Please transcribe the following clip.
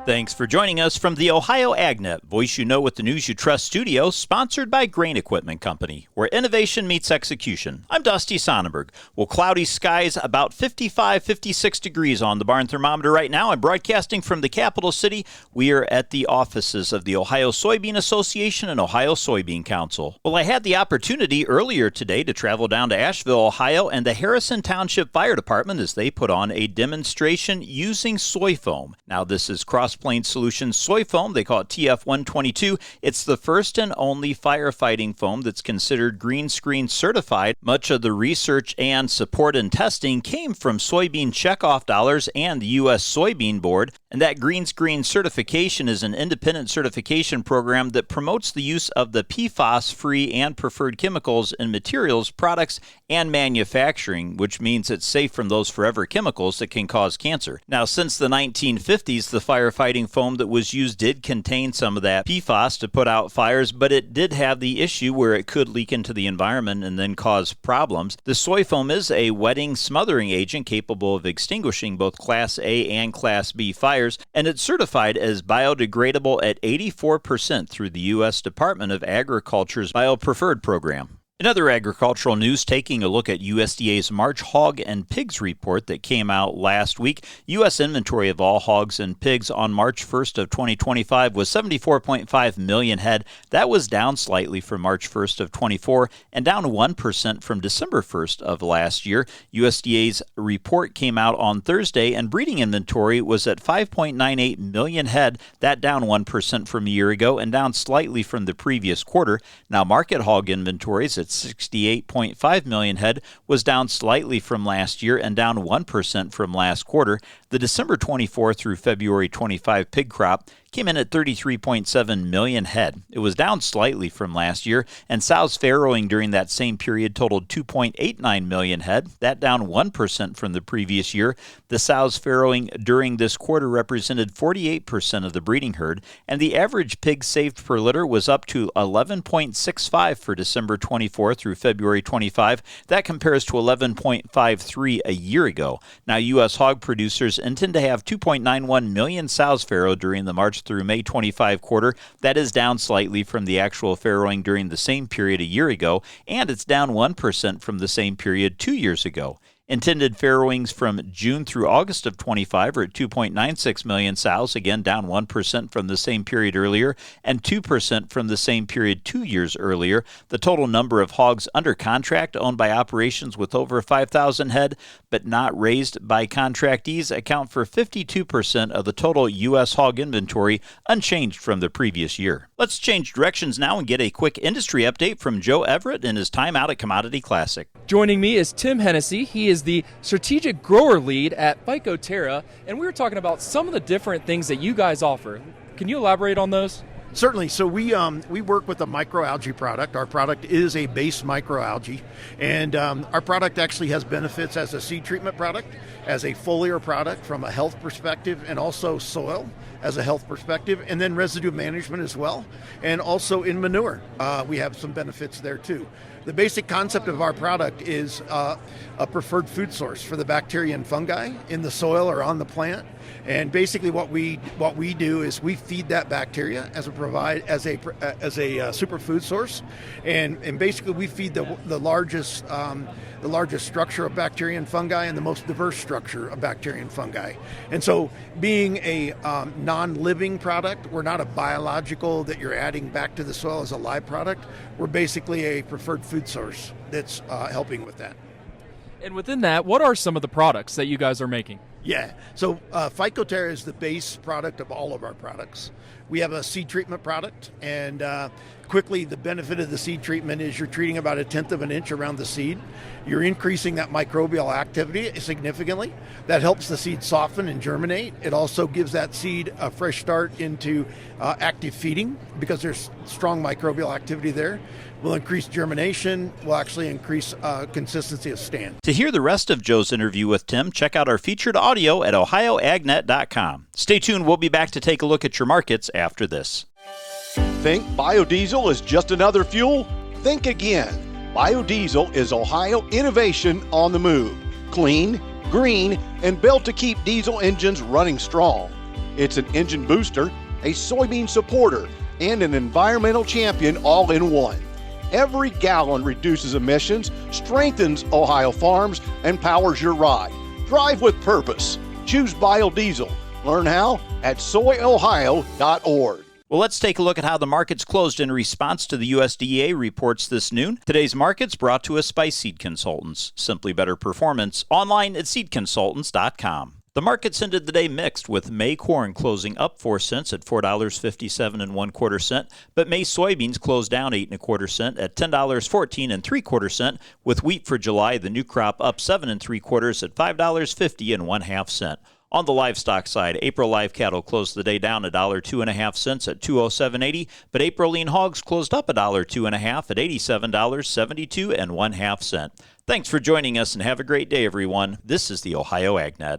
Thanks for joining us from the Ohio AgNet, voice you know with the news you trust studio, sponsored by Grain Equipment Company, where innovation meets execution. I'm Dusty Sonnenberg. Well, cloudy skies, about 55, 56 degrees on the barn thermometer right now. I'm broadcasting from the capital city. We are at the offices of the Ohio Soybean Association and Ohio Soybean Council. Well, I had the opportunity earlier today to travel down to Asheville, Ohio, and the Harrison Township Fire Department as they put on a demonstration using soy foam. Now, this is Cross Plains Solutions soy foam. They call it TF122. It's the first and only firefighting foam that's considered green screen certified. Much of the research and support and testing came from soybean checkoff dollars and the U.S. Soybean Board. And that green screen certification is an independent certification program that promotes the use of the PFAS-free and preferred chemicals in materials, products, and manufacturing, which means it's safe from those forever chemicals that can cause cancer. Now, since the 1950s, the firefighting foam that was used did contain some of that PFAS to put out fires, but it did have the issue where it could leak into the environment and then cause problems. The soy foam is a wetting smothering agent capable of extinguishing both Class A and Class B fires, and it's certified as biodegradable at 84% through the U.S. Department of Agriculture's BioPreferred program. In other agricultural news, taking a look at USDA's March hog and pigs report that came out last week, U.S. inventory of all hogs and pigs on March 1st of 2025 was 74.5 million head. That was down slightly from March 1st of 24 and down 1% from December 1st of last year. USDA's report came out on Thursday, and breeding inventory was at 5.98 million head. That down 1% from a year ago and down slightly from the previous quarter. Now, market hog inventories at 68.5 million head was down slightly from last year and down 1% from last quarter. The December 24 through February 25 pig crop came in at 33.7 million head. It was down slightly from last year, and sows farrowing during that same period totaled 2.89 million head. That down 1% from the previous year. The sows farrowing during this quarter represented 48% of the breeding herd, and the average pig saved per litter was up to 11.65 for December 24 through February 25. That compares to 11.53 a year ago. Now, U.S. hog producers intend to have 2.91 million sows farrowed during the March through May 25 quarter. That is down slightly from the actual farrowing during the same period a year ago, and it's down 1% from the same period 2 years ago. Intended farrowings from June through August of 25 are at 2.96 million sows, again down 1% from the same period earlier and 2% from the same period 2 years earlier. The total number of hogs under contract owned by operations with over 5,000 head but not raised by contractees account for 52% of the total U.S. hog inventory, unchanged from the previous year. Let's change directions now and get a quick industry update from Joe Everett in his time out at Commodity Classic. Joining me is Tim Hennessy. He is the strategic grower lead at Phycoterra, and we were talking about some of the different things that you guys offer. Can you elaborate on those? Certainly. So we work with a microalgae product. Our product is a base microalgae, and our product actually has benefits as a seed treatment product, as a foliar product from a health perspective, and also soil as a health perspective, and then residue management as well, and also in manure. We have some benefits there too. The basic concept of our product is a preferred food source for the bacteria and fungi in the soil or on the plant. And basically, what we do is we feed that bacteria as a superfood source, and basically we feed the largest structure of bacteria and fungi and the most diverse structure of bacteria and fungi. And so, being a non-living product, we're not a biological that you're adding back to the soil as a live product. We're basically a preferred food source that's helping with that. And within that, what are some of the products that you guys are making? Yeah, so Phycoterra is the base product of all of our products. We have a seed treatment product, and quickly the benefit of the seed treatment is you're treating about 1/10 of an inch around the seed. You're increasing that microbial activity significantly. That helps the seed soften and germinate. It also gives that seed a fresh start into active feeding because there's strong microbial activity there. Will increase germination, will actually increase consistency of stand. To hear the rest of Joe's interview with Tim, check out our featured audio at ohioagnet.com. Stay tuned, we'll be back to take a look at your markets after this. Think biodiesel is just another fuel? Think again. Biodiesel is Ohio innovation on the move. Clean, green, and built to keep diesel engines running strong. It's an engine booster, a soybean supporter, and an environmental champion all in one. Every gallon reduces emissions, strengthens Ohio farms, and powers your ride. Drive with purpose. Choose biodiesel. Learn how at soyohio.org. Well, let's take a look at how the markets closed in response to the USDA reports this noon. Today's markets brought to us by Seed Consultants. Simply better performance. Online at seedconsultants.com. The markets ended the day mixed, with May corn closing up 4 cents at $4.57 1/4 cent, but May soybeans closed down 8 1/4 cent at $10.14 3/4 cent, with wheat for July, the new crop, up 7 3/4 at $5.50 1/2 cent. On the livestock side, April live cattle closed the day down $1.02 1/2 cents at $207.80, but April lean hogs closed up $1.02 1/2 at $87.72 1/2 cent. Thanks for joining us and have a great day, everyone. This is the Ohio AgNet.